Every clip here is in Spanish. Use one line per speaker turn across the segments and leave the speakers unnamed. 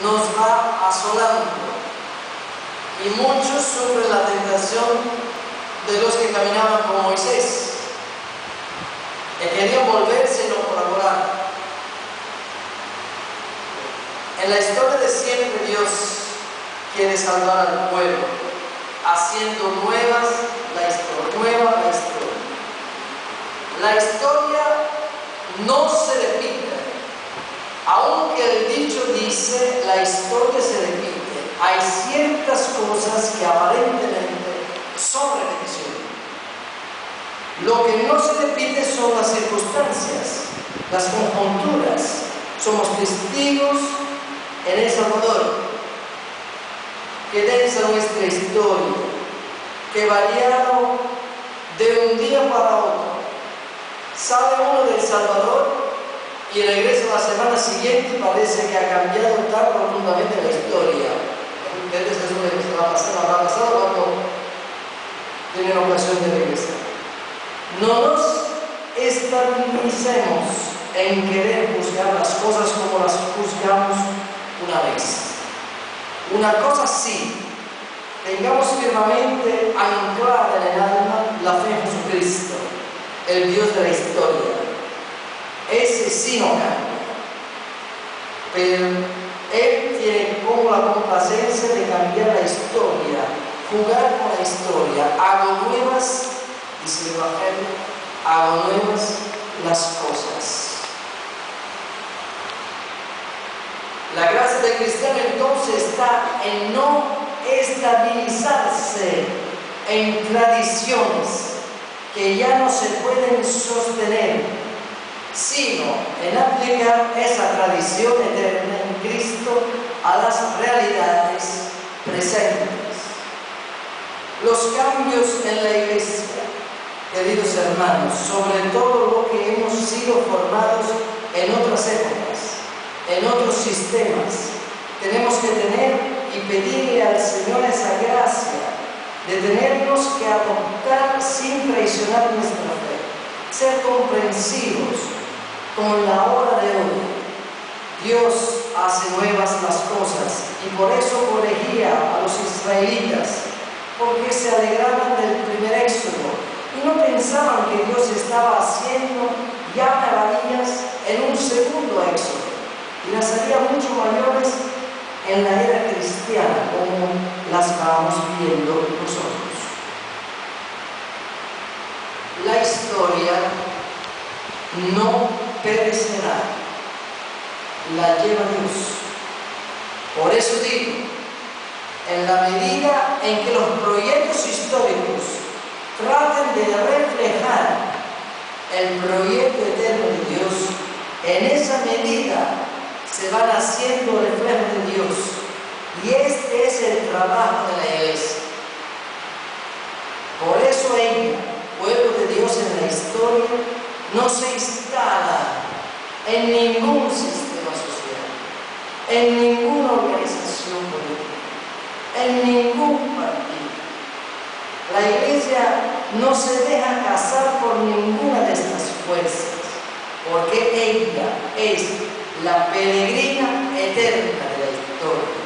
nos va asolando y muchos sufren la tentación de los que caminaban con Moisés, que querían volverse y no colaborar. En la historia de siempre Dios quiere salvar al pueblo, haciendo nueva la historia. La historia no se repite, aunque el dicho dice la historia se repite. Hay ciertas cosas que aparentemente son repeticiones. Lo que no se repite son las circunstancias, las conjunturas. Somos testigos en El Salvador, que densa nuestra historia, que variaron de un día para otro. Sale uno de El Salvador y regresa la semana siguiente y parece que ha cambiado tan profundamente la historia. Ustedes eso les habrá pasado cuando tienen ocasión de regresar. No nos estabilicemos en querer juzgar las cosas como las juzgamos una vez. Una cosa sí, tengamos firmemente anclada en el alma la fe en Jesucristo, el Dios de la historia. Ese sí no cambia, pero Él tiene como la complacencia de cambiar la historia, jugar con la historia. Hago nuevas, dice el Evangelio, hago nuevas las cosas. La gracia del cristiano entonces está en no estabilizarse en tradiciones que ya no se pueden sostener, sino en aplicar esa tradición eterna en Cristo a las realidades presentes. Los cambios en la iglesia, queridos hermanos, sobre todo lo que hemos sido formados en otras épocas, en otros sistemas, tenemos que tener y pedirle al Señor esa gracia de tenernos que adoptar sin traicionar nuestra fe, ser comprensivos con la hora de hoy. Dios hace nuevas las cosas y por eso corregía a los israelitas, porque se alegraban del primer éxodo y no pensaban que Dios estaba haciendo ya maravillas en un segundo éxodo, y las haría mucho mayores en la era cristiana, como las vamos viendo nosotros. La historia no perecerá, la lleva Dios. Por eso digo, en la medida en que los proyectos históricos traten de reflejar el proyecto eterno de Dios, en esa medida se van haciendo reflejo de Dios. Y este es el trabajo de la iglesia. Por eso ella, pueblo de Dios en la historia, no se instala en ningún sistema social, en ninguna organización política, en ningún partido. La iglesia no se deja casar por ninguna de estas fuerzas, porque ella es la peregrina eterna de la historia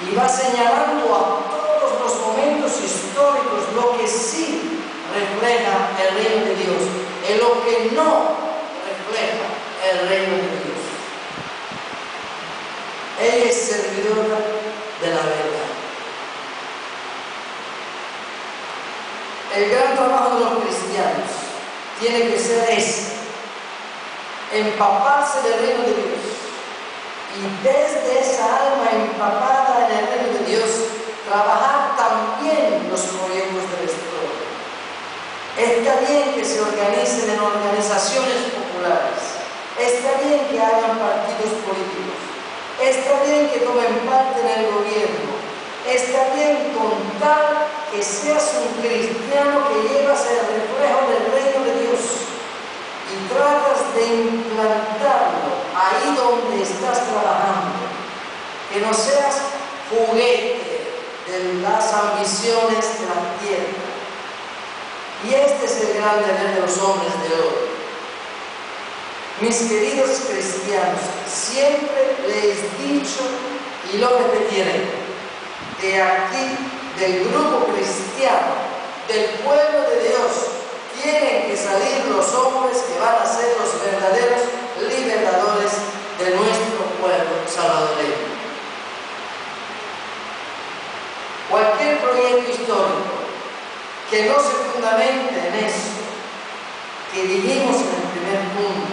y va señalando a todos los momentos históricos lo que sí refleja el reino de Dios y lo que no refleja el reino de Dios. Ella es servidora de la verdad. El gran trabajo de los cristianos tiene que ser ese: empaparse del reino de Dios, y desde esa alma empapada en el reino de Dios, trabajar también los proyectos de la historia. Está bien que se organicen en organizaciones populares, está bien que hagan partidos políticos, está bien que tomen parte en el gobierno, está bien con tal que seas un cristiano que llevas el reflejo del reino de Dios y tratas de implantarlo ahí donde estás trabajando, que no seas juguete de las ambiciones de la tierra. Y este es el gran deber de los hombres de hoy. Mis queridos cristianos, siempre les he dicho y lo repetiré. De aquí, del grupo cristiano, del pueblo de Dios, tienen que salir los hombres que van a ser los verdaderos libertadores de nuestro pueblo salvadoreño. Cualquier proyecto histórico que no se fundamente en eso que dijimos en el primer punto,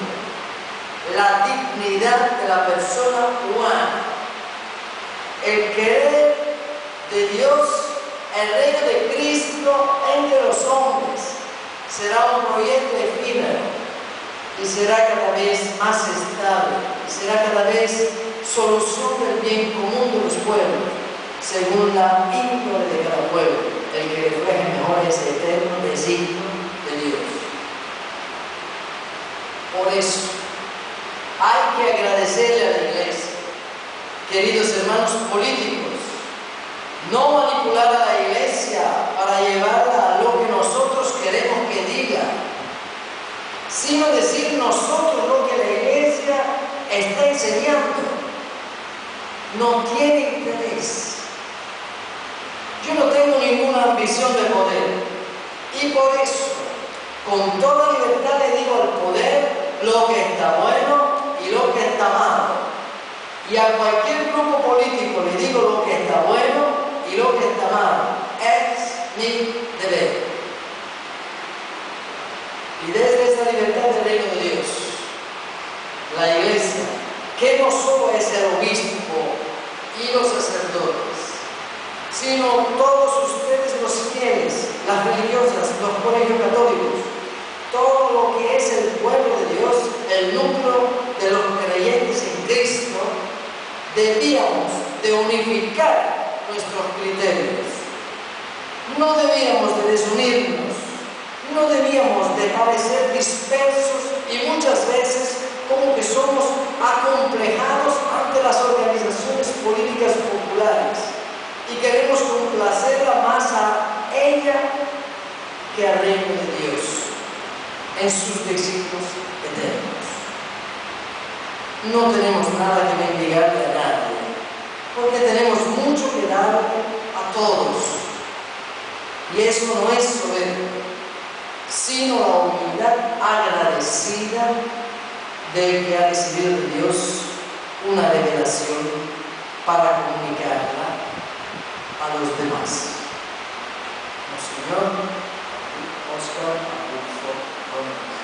la dignidad de la persona humana, el querer de Dios, el reino de Cristo entre los hombres, será un proyecto efímero y será cada vez más estable y será cada vez solución del bien común de los pueblos, según la índole de cada pueblo, el que refleje mejor ese eterno designio de Dios. Por eso, hay que agradecerle a la Iglesia, queridos hermanos políticos, no manipular a la Iglesia para llevarla a lo que nosotros queremos que diga, sino decir nosotros lo que la Iglesia está enseñando. No tiene interés. Yo no tengo ninguna ambición de poder y por eso, con toda libertad le digo al poder lo que está bueno y lo que está malo. Y a cualquier grupo político le digo lo que está bueno y lo que está malo. Es mi deber. Y desde esta libertad del reino de Dios, la Iglesia, que no solo es el obispo y los sacerdotes, sino todos ustedes los fieles, las religiosas, los colegios católicos, todo lo que es el pueblo de Dios, el núcleo de los creyentes en Cristo, debíamos de unificar nuestros criterios. No debíamos de desunirnos, no debíamos de parecer dispersos y muchas veces como que somos acomplejados ante las organizaciones políticas populares y queremos complacerla más a ella que al reino de Dios en sus designios eternos. No tenemos nada que mendigarle a nadie, porque tenemos mucho que darle a todos. Y eso no es soberbia, sino la humildad agradecida del que ha recibido de Dios una revelación para comunicarla a los demás. Monseñor Oscar Adolfo Gómez.